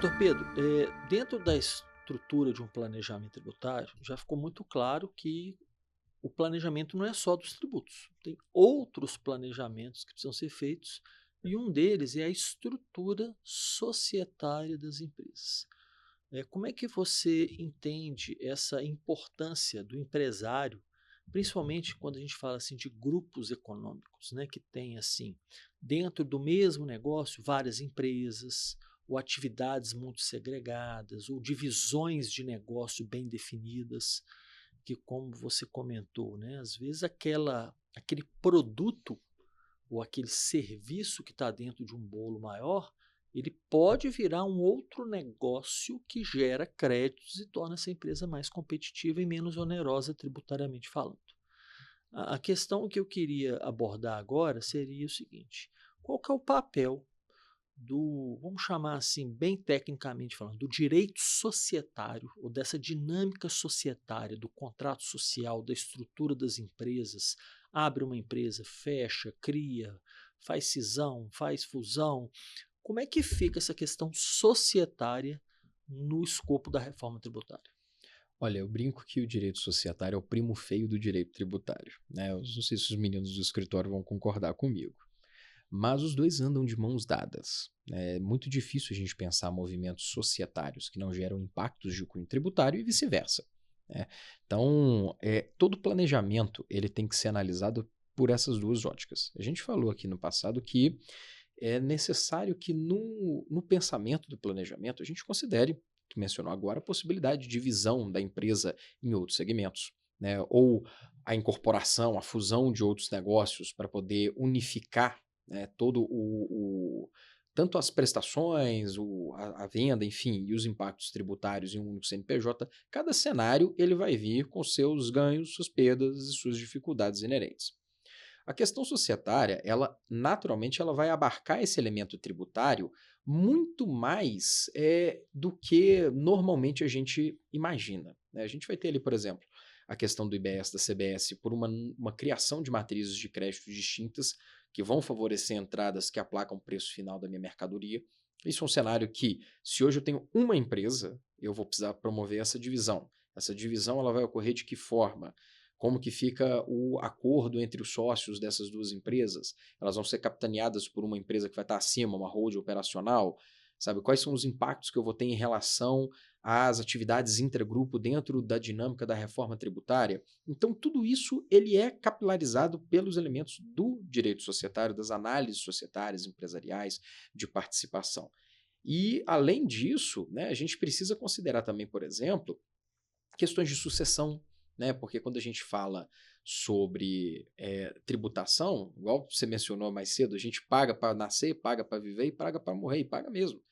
Doutor Pedro, dentro da estrutura de um planejamento tributário, já ficou muito claro que o planejamento não é só dos tributos. Tem outros planejamentos que precisam ser feitos e um deles é a estrutura societária das empresas. Como é que você entende essa importância do empresário, principalmente quando a gente fala assim de grupos econômicos, né, que tem assim dentro do mesmo negócio várias empresas ou atividades muito segregadas ou divisões de negócio bem definidas, que como você comentou, né, às vezes aquele produto ou aquele serviço que está dentro de um bolo maior, ele pode virar um outro negócio que gera créditos e torna essa empresa mais competitiva e menos onerosa tributariamente falando. A questão que eu queria abordar agora seria o seguinte: qual que é o papel do, vamos chamar assim, bem tecnicamente falando, do direito societário ou dessa dinâmica societária, do contrato social, da estrutura das empresas? Abre uma empresa, fecha, cria, faz cisão, faz fusão. Como é que fica essa questão societária no escopo da reforma tributária? Olha, eu brinco que o direito societário é o primo feio do direito tributário, né? Eu não sei se os meninos do escritório vão concordar comigo, mas os dois andam de mãos dadas. É muito difícil a gente pensar movimentos societários que não geram impactos de cunho tributário e vice-versa, né? Então, todo planejamento ele tem que ser analisado por essas duas óticas. A gente falou aqui no passado que é necessário que no pensamento do planejamento a gente considere, tu mencionou agora, a possibilidade de divisão da empresa em outros segmentos, né? Ou a incorporação, a fusão de outros negócios para poder unificar, né, todo tanto as prestações, a venda, enfim, e os impactos tributários em um único CNPJ. Cada cenário ele vai vir com seus ganhos, suas perdas e suas dificuldades inerentes. A questão societária, ela naturalmente ela vai abarcar esse elemento tributário muito mais do que normalmente a gente imagina, né? A gente vai ter ali, por exemplo, a questão do IBS, da CBS, por uma criação de matrizes de crédito distintas que vão favorecer entradas que aplacam o preço final da minha mercadoria. Isso é um cenário que, se hoje eu tenho uma empresa, eu vou precisar promover essa divisão. Essa divisão ela vai ocorrer de que forma? Como que fica o acordo entre os sócios dessas duas empresas? Elas vão ser capitaneadas por uma empresa que vai estar acima, uma holding operacional? Sabe, quais são os impactos que eu vou ter em relação às atividades intragrupo dentro da dinâmica da reforma tributária? Então, tudo isso ele é capilarizado pelos elementos do direito societário, das análises societárias, empresariais, de participação. E, além disso, né, a gente precisa considerar também, por exemplo, questões de sucessão, né? Porque quando a gente fala sobre tributação, igual você mencionou mais cedo, a gente paga para nascer, paga para viver e paga para morrer, e paga mesmo.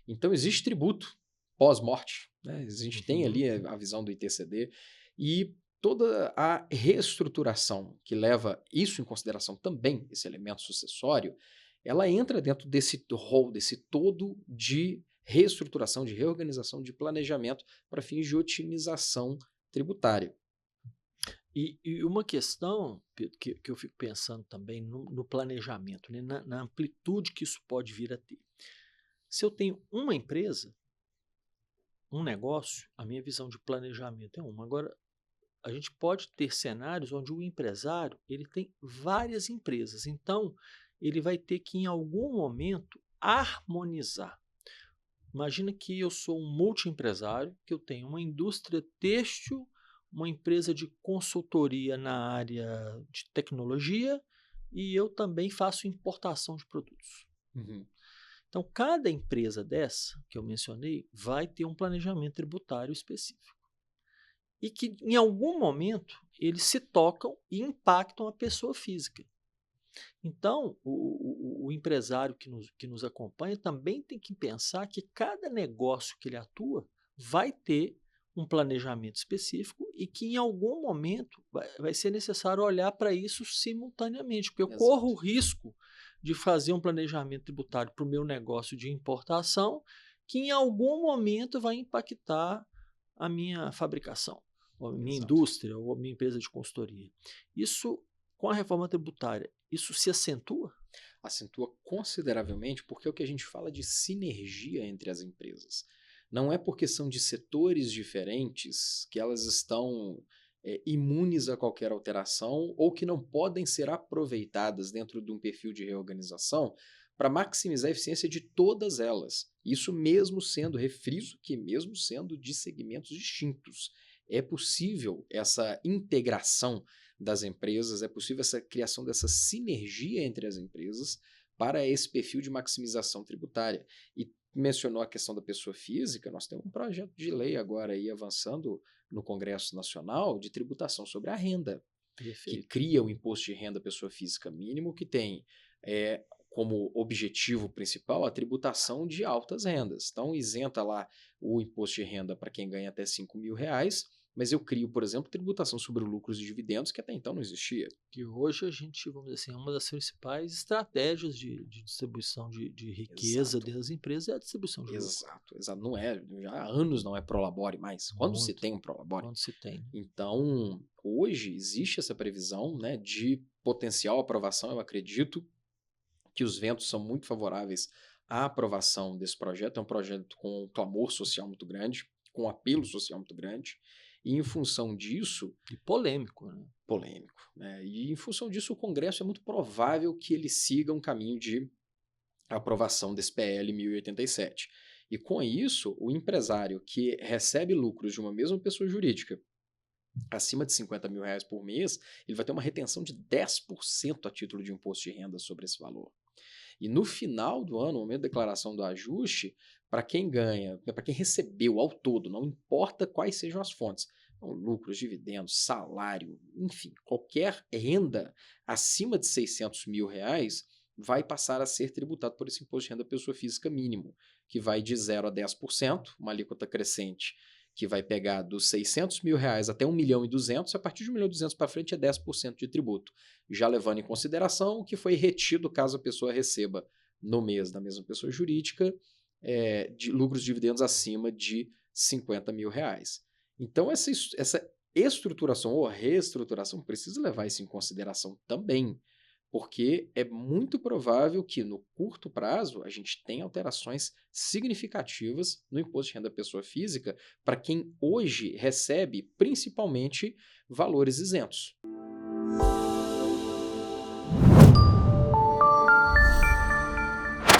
Então existe tributo pós-morte, né? A gente tem Uhum. ali a visão do ITCD e toda a reestruturação que leva isso em consideração também, esse elemento sucessório, ela entra dentro desse rol, desse todo de reestruturação, de reorganização, de planejamento para fins de otimização tributária. E uma questão, Pedro, que eu fico pensando também no planejamento, né, na amplitude que isso pode vir a ter. Se eu tenho uma empresa, um negócio, a minha visão de planejamento é uma. Agora, a gente pode ter cenários onde o empresário ele tem várias empresas, então ele vai ter que, em algum momento, harmonizar. Imagina que eu sou um multiempresário, que eu tenho uma indústria têxtil, uma empresa de consultoria na área de tecnologia e eu também faço importação de produtos. Uhum. Então, cada empresa dessa que eu mencionei vai ter um planejamento tributário específico. E que, em algum momento, eles se tocam e impactam a pessoa física. Então, o empresário que nos acompanha também tem que pensar que cada negócio que ele atua vai ter um planejamento específico e que em algum momento vai ser necessário olhar para isso simultaneamente, porque eu corro o Exato. risco de fazer um planejamento tributário para o meu negócio de importação que em algum momento vai impactar a minha fabricação, ou a minha Exato. indústria, ou a minha empresa de consultoria. Isso, com a reforma tributária, isso se acentua? acentua consideravelmente porque é o que a gente fala de sinergia entre as empresas. Não é porque são de setores diferentes que elas estão imunes a qualquer alteração ou que não podem ser aproveitadas dentro de um perfil de reorganização para maximizar a eficiência de todas elas. Isso mesmo sendo, refriso que mesmo sendo de segmentos distintos. É possível essa integração das empresas, é possível essa criação dessa sinergia entre as empresas para esse perfil de maximização tributária. E mencionou a questão da pessoa física, nós temos um projeto de lei agora aí avançando no Congresso Nacional de tributação sobre a renda, que cria o imposto de renda pessoa física mínimo, que tem como objetivo principal a tributação de altas rendas. Então, isenta lá o imposto de renda para quem ganha até R$ 5.000, mas eu crio, por exemplo, tributação sobre lucros e dividendos, que até então não existia. Que hoje a gente, vamos dizer assim, é uma das principais estratégias de distribuição de riqueza das empresas é a distribuição de lucro. Exato. Não é, já há anos não é prolabore mais. Quando se tem um prolabore? Quando se tem. Então, hoje existe essa previsão, né, de potencial aprovação, eu acredito que os ventos são muito favoráveis à aprovação desse projeto. É um projeto com um clamor social muito grande, com um apelo social muito grande, e em função disso... E polêmico, né? Polêmico, né? E em função disso o Congresso é muito provável que ele siga um caminho de aprovação desse PL 1087. E com isso, o empresário que recebe lucros de uma mesma pessoa jurídica acima de R$ 50.000 por mês, ele vai ter uma retenção de 10% a título de imposto de renda sobre esse valor. E no final do ano, no momento da declaração do ajuste, para quem ganha, para quem recebeu ao todo, não importa quais sejam as fontes, então, lucros, dividendos, salário, enfim, qualquer renda acima de R$ 600.000 vai passar a ser tributado por esse imposto de renda pessoa física mínimo, que vai de 0 a 10%, uma alíquota crescente, que vai pegar dos R$ 600.000 até R$ 1.200.000, a partir de R$ 1.200.000 para frente é 10% de tributo, já levando em consideração o que foi retido caso a pessoa receba no mês da mesma pessoa jurídica de lucros e dividendos acima de R$ 50.000. Então essa estruturação ou reestruturação precisa levar isso em consideração também, porque é muito provável que no curto prazo a gente tenha alterações significativas no imposto de renda pessoa física para quem hoje recebe principalmente valores isentos.